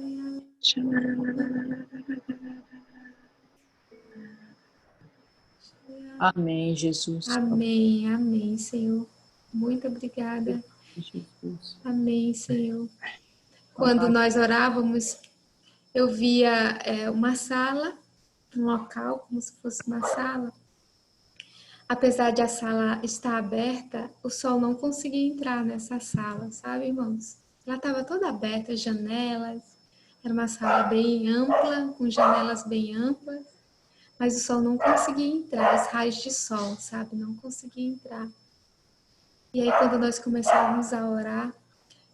Amém, Jesus. Amém, amém, Senhor. Muito obrigada. Jesus. Amém, Senhor. Quando nós orávamos, eu via uma sala, um local, como se fosse uma sala. apesar de a sala estar aberta, o sol não conseguia entrar nessa sala, sabe, irmãos? Ela estava toda aberta, janelas, era uma sala bem ampla, com janelas bem amplas, mas o sol não conseguia entrar, os raios de sol, sabe, não conseguia entrar. E aí, quando nós começávamos a orar,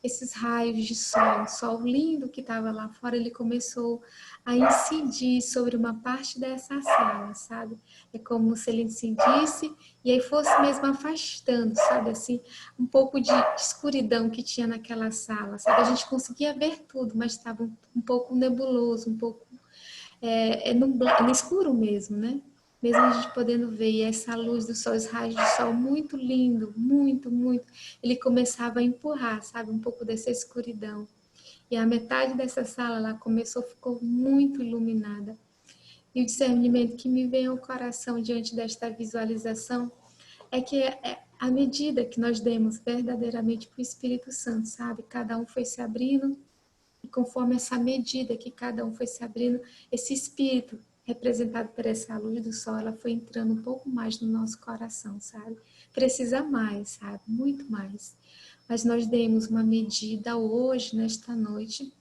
esses raios de sol, sol lindo que estava lá fora, ele começou a incidir sobre uma parte dessa sala, sabe? É como se ele incidisse e aí fosse mesmo afastando, sabe? Assim, um pouco de escuridão que tinha naquela sala, sabe? A gente conseguia ver tudo, mas estava um pouco nebuloso, um pouco no escuro mesmo, né? Mesmo a gente podendo ver, e essa luz do sol, os raios do sol, muito lindo, muito, muito. Ele começava a empurrar, sabe, um pouco dessa escuridão. E a metade dessa sala, ela começou, ficou muito iluminada. E o discernimento que me vem ao coração diante desta visualização é que à medida que nós demos verdadeiramente para o Espírito Santo, sabe? Cada um foi se abrindo e conforme essa medida que cada um foi se abrindo, esse espírito representado por essa luz do sol, ela foi entrando um pouco mais no nosso coração, sabe? Precisa mais, sabe? Muito mais. Mas nós demos uma medida hoje, nesta noite,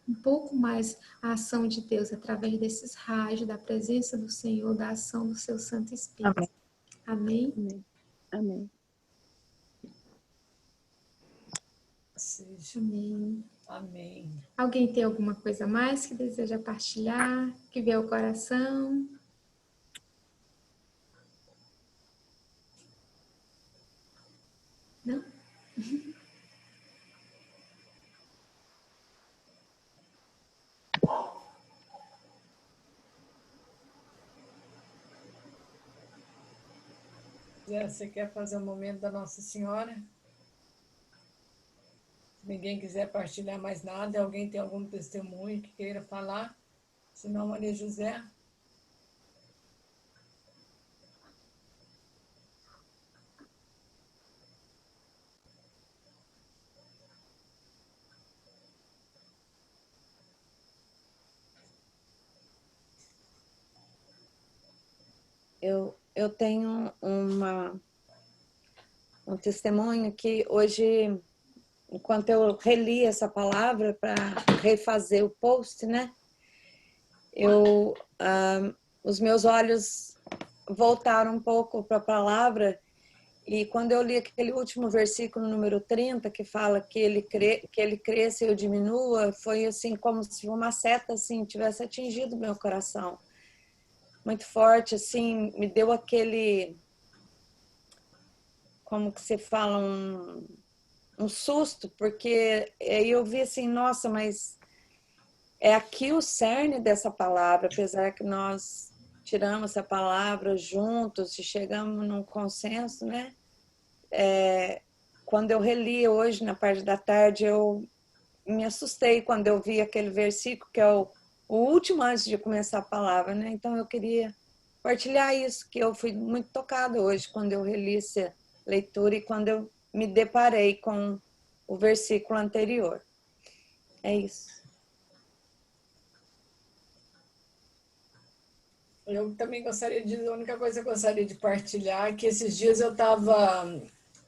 um pouco mais a ação de Deus através desses raios, da presença do Senhor, da ação do seu Santo Espírito. Amém. Amém? Amém. Amém. Seja. Amém. Amém. Alguém tem alguma coisa a mais que deseja partilhar, que vê o coração? Não? Zé, você quer fazer o momento da Nossa Senhora? Se ninguém quiser partilhar mais nada, alguém tem algum testemunho que queira falar? Senão, Maria José. Eu tenho um testemunho que hoje, enquanto eu reli essa palavra para refazer o post, né? Os meus olhos voltaram um pouco para a palavra e quando eu li aquele último versículo, número 30, que fala que ele cresça e eu diminua, foi assim como se uma seta assim tivesse atingido meu coração. Muito forte, assim, me deu aquele, como que se fala, um susto, porque aí eu vi assim, nossa, mas é aqui o cerne dessa palavra, apesar que nós tiramos essa palavra juntos e chegamos num consenso, né? Quando eu reli hoje, na parte da tarde, eu me assustei quando eu vi aquele versículo, que é o último antes de começar a palavra, né? Então eu queria partilhar isso, que eu fui muito tocada hoje quando eu reli essa leitura e quando eu me deparei com o versículo anterior. É isso. Eu também gostaria de dizer, a única coisa que eu gostaria de partilhar é que esses dias eu estava...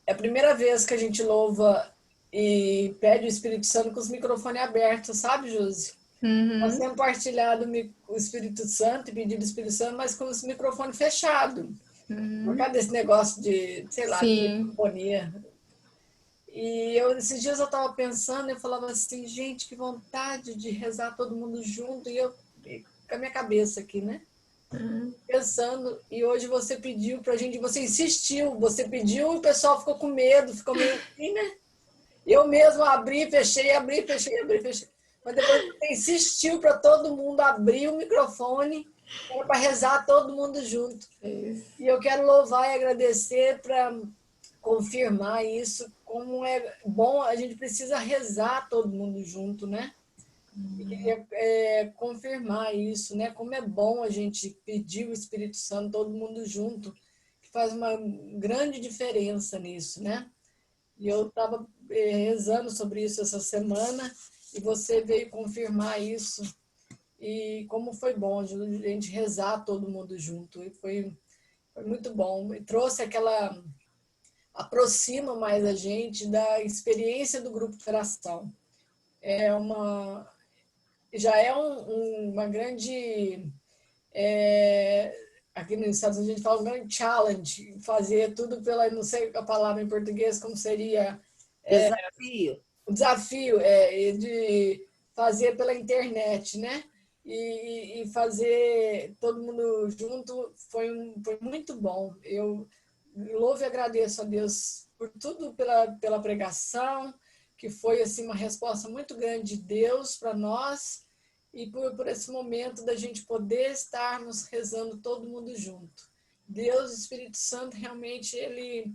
É a primeira vez que a gente louva e pede o Espírito Santo com os microfones abertos, sabe, Josi? Nós temos partilhado o Espírito Santo e pedido o Espírito Santo, mas com os microfones fechados. Por causa desse negócio de, sei lá, de Sim. microfonia. E esses dias eu estava pensando, eu falava assim, gente, que vontade de rezar todo mundo junto, e com a minha cabeça aqui, né? Pensando, e hoje você pediu pra gente, você insistiu, você pediu e o pessoal ficou com medo, ficou meio assim, né? Eu mesmo abri, fechei, abri, fechei, abri, fechei. Mas depois você insistiu para todo mundo abrir o microfone para rezar todo mundo junto. E eu quero louvar e agradecer para confirmar isso, como é bom, a gente precisa rezar todo mundo junto, né? E queria confirmar isso, né? Como é bom a gente pedir o Espírito Santo todo mundo junto, que faz uma grande diferença nisso, né? E eu estava rezando sobre isso essa semana e você veio confirmar isso. E como foi bom a gente rezar todo mundo junto. E foi Foi muito bom. E trouxe aquela... aproxima mais a gente da experiência do grupo de oração. Já é uma grande... aqui nos Estados Unidos a gente fala um grande challenge, fazer tudo pela... não sei a palavra em português, como seria... Desafio. O desafio de fazer pela internet, né? E fazer todo mundo junto foi muito bom. Eu louvo e agradeço a Deus por tudo, pela pregação, que foi assim, uma resposta muito grande de Deus para nós, e por esse momento da gente poder estarmos rezando todo mundo junto. Deus, o Espírito Santo, realmente, ele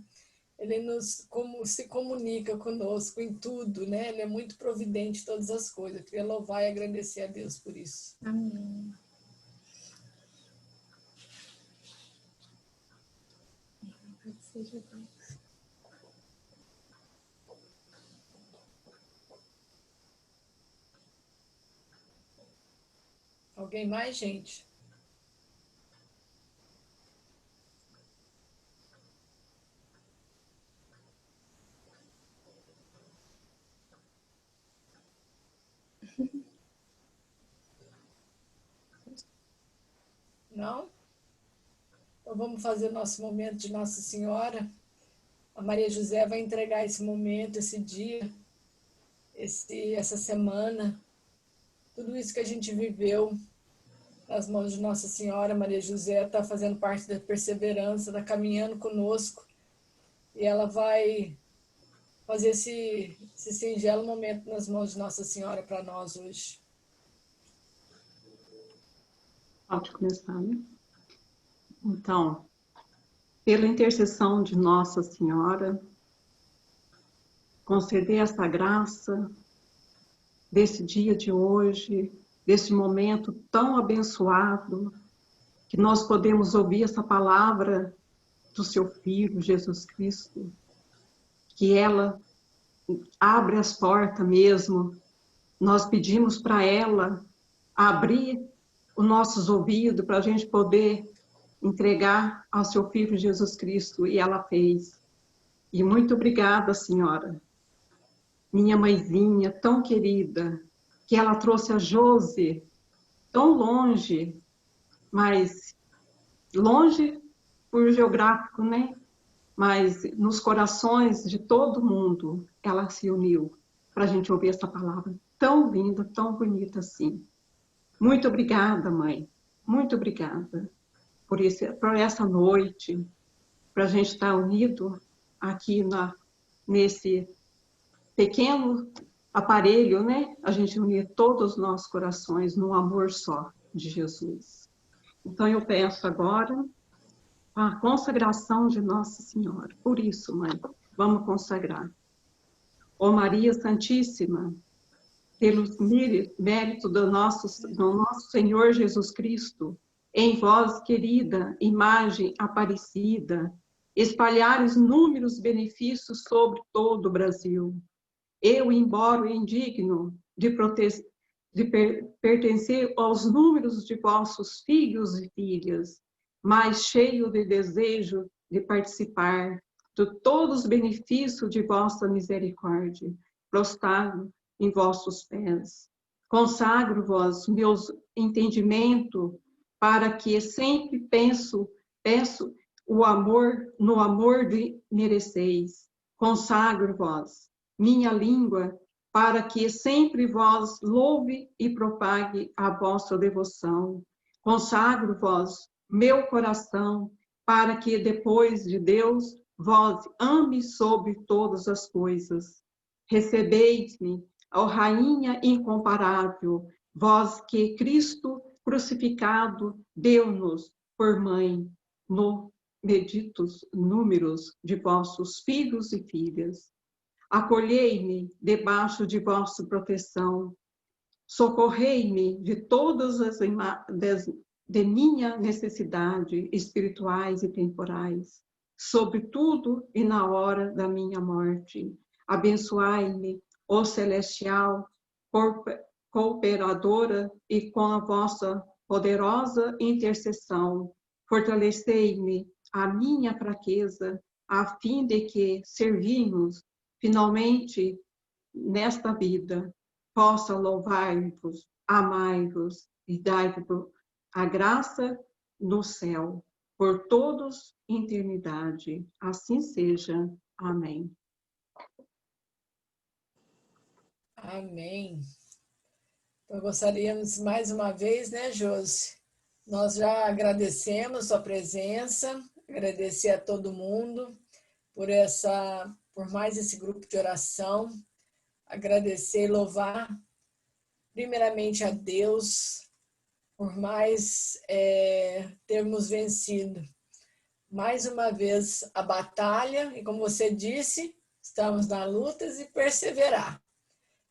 se comunica conosco em tudo, né? Ele é muito providente em todas as coisas. Eu queria louvar e agradecer a Deus por isso. Amém. Seja Deus. Alguém mais, gente? Não? Então vamos fazer o nosso momento de Nossa Senhora. A Maria José vai entregar esse momento, esse dia, essa semana, tudo isso que a gente viveu nas mãos de Nossa Senhora. Maria José está fazendo parte da perseverança, está caminhando conosco, e ela vai fazer esse singelo momento nas mãos de Nossa Senhora para nós hoje. Pode começar, né? Então, pela intercessão de Nossa Senhora, conceder essa graça desse dia de hoje, desse momento tão abençoado, que nós podemos ouvir essa palavra do seu Filho, Jesus Cristo, que ela abre as portas mesmo. Nós pedimos para ela abrir os nossos ouvidos para a gente poder entregar ao seu Filho Jesus Cristo, e ela fez. E muito obrigada, Senhora, minha mãezinha tão querida, que ela trouxe a Josi tão longe, mas longe por geográfico, né? Mas nos corações de todo mundo, ela se uniu para a gente ouvir essa palavra tão linda, tão bonita assim. Muito obrigada, mãe. Muito obrigada por essa noite, para a gente estar unido aqui nesse pequeno aparelho, né? A gente unir todos os nossos corações num amor só de Jesus. Então eu peço agora a consagração de Nossa Senhora. Por isso, mãe, vamos consagrar. Ó Maria Santíssima, pelos méritos do nosso Senhor Jesus Cristo, em vós, querida imagem aparecida, espalhares inúmeros benefícios sobre todo o Brasil. Eu, embora indigno de pertencer aos números de vossos filhos e filhas, mas cheio de desejo de participar de todos os benefícios de vossa misericórdia, prostrado em vossos pés. Consagro-vos meus entendimentos, para que sempre peço o amor, no amor de mereceis. Consagro-vos minha língua, para que sempre vós louve e propague a vossa devoção. Consagro-vos meu coração, para que depois de Deus vós ame sobre todas as coisas. Recebeis-me, ó Rainha incomparável, vós que Cristo crucificado deu-nos por mãe, no benditos números de vossos filhos e filhas. Acolhei-me debaixo de vossa proteção, socorrei-me de todas as de minha necessidade espirituais e temporais, sobretudo e na hora da minha morte. Abençoai-me, ó celestial cooperadora, e com a vossa poderosa intercessão, fortalecei-me a minha fraqueza, a fim de que servimos finalmente nesta vida possa louvar-vos, amai-vos e dar-vos a graça no céu por todos eternidade. Assim seja. Amém. Amém. Então, gostaríamos mais uma vez, né, Josi? Nós já agradecemos a sua presença, agradecer a todo mundo por mais esse grupo de oração, agradecer e louvar primeiramente a Deus por mais termos vencido mais uma vez a batalha, e como você disse, estamos na luta e perseverar.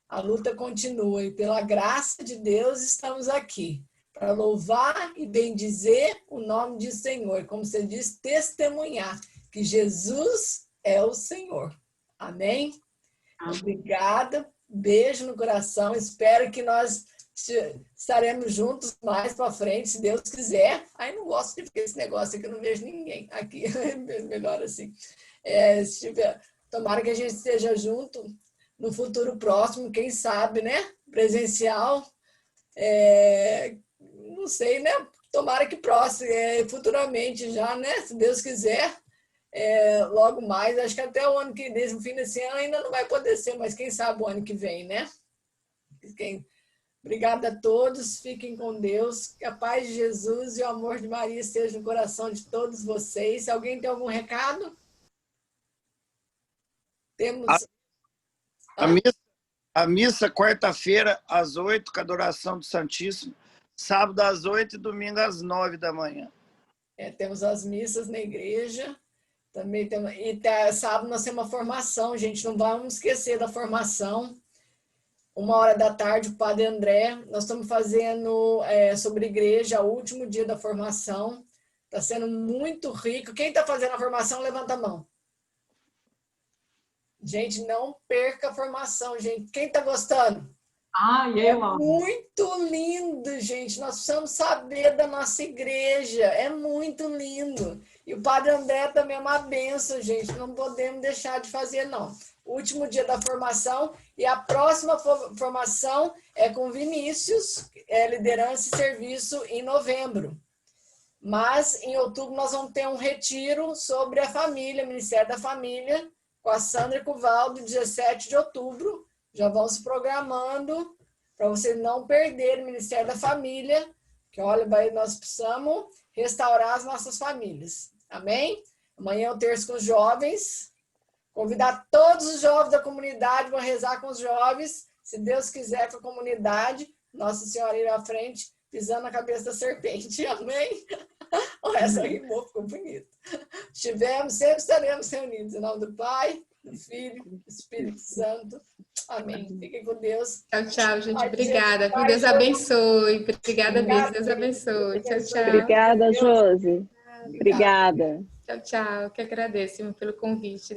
A luta continua e pela graça de Deus estamos aqui para louvar e bendizer o nome do Senhor. Como você diz, testemunhar que Jesus é o Senhor. Amém? Obrigada. Beijo no coração. Espero que nós estaremos juntos mais para frente, se Deus quiser. Aí não gosto de ver esse negócio aqui, eu não vejo ninguém aqui. Melhor assim. Tomara que a gente esteja junto no futuro próximo, quem sabe, né? Presencial. Não sei, né? Tomara que próximo, futuramente já, né? Se Deus quiser. Logo mais, acho que até o ano que vem, no fim desse ano ainda não vai poder ser, mas quem sabe o ano que vem, né? Obrigada a todos, fiquem com Deus, que a paz de Jesus e o amor de Maria estejam no coração de todos vocês. Se alguém tem algum recado? Temos... A missa quarta-feira, às 8, com a adoração do Santíssimo, sábado às 8 e domingo às 9 da manhã. Temos as missas na igreja, também temos, sábado nós temos uma formação, gente, não vamos esquecer da formação. 13h, o Padre André, nós estamos fazendo sobre igreja, o último dia da formação, está sendo muito rico. Quem está fazendo a formação, levanta a mão. Gente, não perca a formação, gente. Quem está gostando? Muito lindo, gente. Nós precisamos saber da nossa igreja. É muito lindo. E o Padre André também é uma bênção, gente. Não podemos deixar de fazer, não. Último dia da formação. E a próxima formação é com Vinícius, liderança e serviço em novembro. Mas em outubro nós vamos ter um retiro sobre a família, Ministério da Família, com a Sandra e com o Valdo, 17 de outubro. Já vão se programando para vocês não perderem o Ministério da Família, que olha, nós precisamos restaurar as nossas famílias. Amém? Amanhã é o terço com os jovens. Convidar todos os jovens da comunidade, vou rezar com os jovens, se Deus quiser, com a comunidade, Nossa Senhora ir à frente, pisando na cabeça da serpente. Amém? Essa rimou, ficou bonito. Sempre estaremos reunidos. Em nome do Pai, do Filho, do Espírito Santo. Amém. Fiquem com Deus. Tchau, tchau, gente. Obrigada. Que Deus abençoe. Obrigada mesmo. Deus abençoe. Tchau, tchau. Obrigada, Josi. Obrigada. Tchau, tchau. Que agradeço pelo convite.